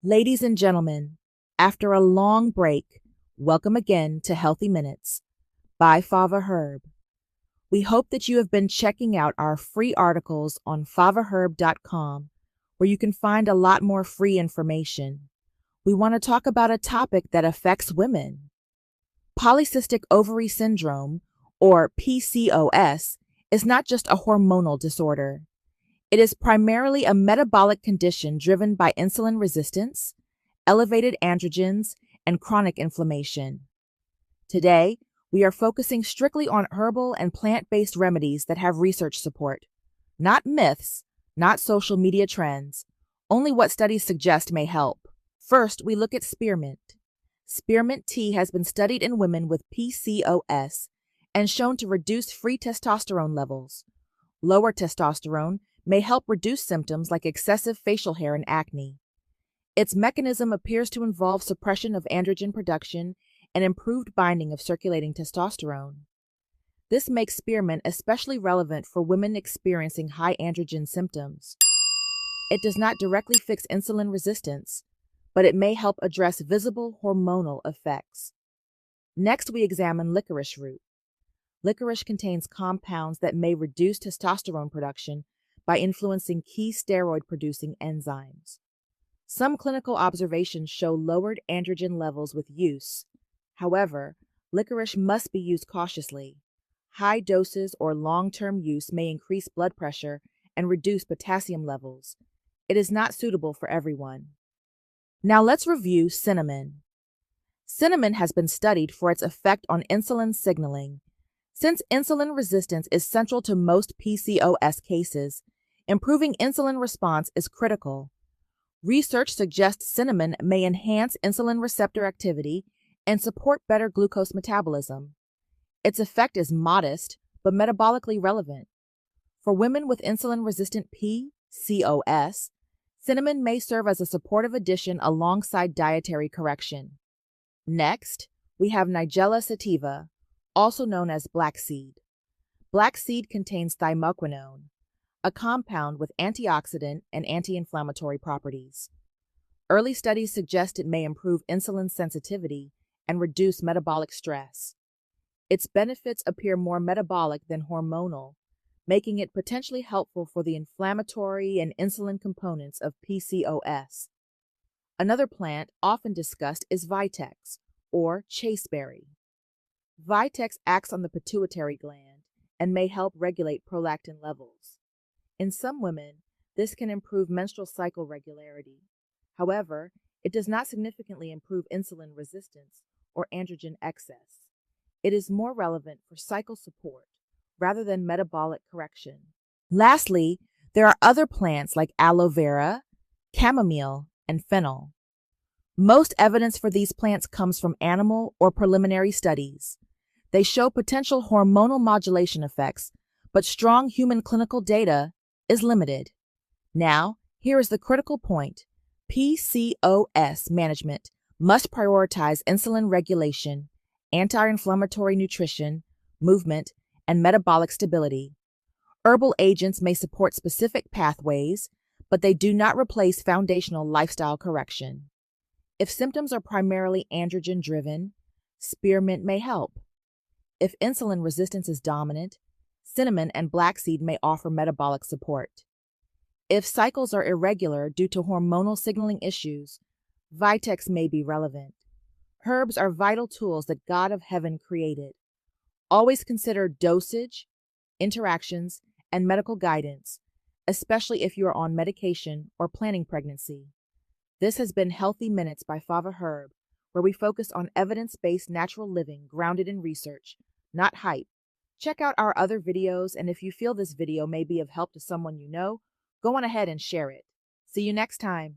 Ladies and gentlemen, after a long break, welcome again to Healthy Minutes by Fava Herb. We hope that you have been checking out our free articles on favaherb.com, where you can find a lot more free information. We want to talk about a topic that affects women. Polycystic ovary syndrome, or PCOS, is not just a hormonal disorder. It is primarily a metabolic condition driven by insulin resistance, elevated androgens, and chronic inflammation. Today, we are focusing strictly on herbal and plant-based remedies that have research support. Not myths, not social media trends, only what studies suggest may help. First, we look at spearmint. Spearmint tea has been studied in women with PCOS and shown to reduce free testosterone levels. Lower testosterone may help reduce symptoms like excessive facial hair and acne. Its mechanism appears to involve suppression of androgen production and improved binding of circulating testosterone. This makes spearmint especially relevant for women experiencing high androgen symptoms. It does not directly fix insulin resistance, but it may help address visible hormonal effects. Next, we examine licorice root. Licorice contains compounds that may reduce testosterone production by influencing key steroid-producing enzymes. Some clinical observations show lowered androgen levels with use. However, licorice must be used cautiously. High doses or long-term use may increase blood pressure and reduce potassium levels. It is not suitable for everyone. Now let's review cinnamon. Cinnamon has been studied for its effect on insulin signaling. Since insulin resistance is central to most PCOS cases, improving insulin response is critical. Research suggests cinnamon may enhance insulin receptor activity and support better glucose metabolism. Its effect is modest, but metabolically relevant. For women with insulin-resistant PCOS, cinnamon may serve as a supportive addition alongside dietary correction. Next, we have Nigella sativa, also known as black seed. Black seed contains thymoquinone, a compound with antioxidant and anti-inflammatory properties. Early studies suggest it may improve insulin sensitivity and reduce metabolic stress. Its benefits appear more metabolic than hormonal, making it potentially helpful for the inflammatory and insulin components of PCOS. Another plant often discussed is Vitex, or chasteberry. Vitex acts on the pituitary gland and may help regulate prolactin levels. In some women, this can improve menstrual cycle regularity. However, it does not significantly improve insulin resistance or androgen excess. It is more relevant for cycle support rather than metabolic correction. Lastly, there are other plants like aloe vera, chamomile, and fennel. Most evidence for these plants comes from animal or preliminary studies. They show potential hormonal modulation effects, but strong human clinical data is limited. Now, here is the critical point. PCOS management must prioritize insulin regulation, anti-inflammatory nutrition, movement, and metabolic stability. Herbal agents may support specific pathways, but they do not replace foundational lifestyle correction. If symptoms are primarily androgen-driven, spearmint may help. If insulin resistance is dominant, cinnamon and black seed may offer metabolic support. If cycles are irregular due to hormonal signaling issues, Vitex may be relevant. Herbs are vital tools that God of Heaven created. Always consider dosage, interactions, and medical guidance, especially if you are on medication or planning pregnancy. This has been Healthy Minutes by Fava Herb, where we focus on evidence-based natural living grounded in research, not hype. Check out our other videos, and if you feel this video may be of help to someone you know, go on ahead and share it. See you next time.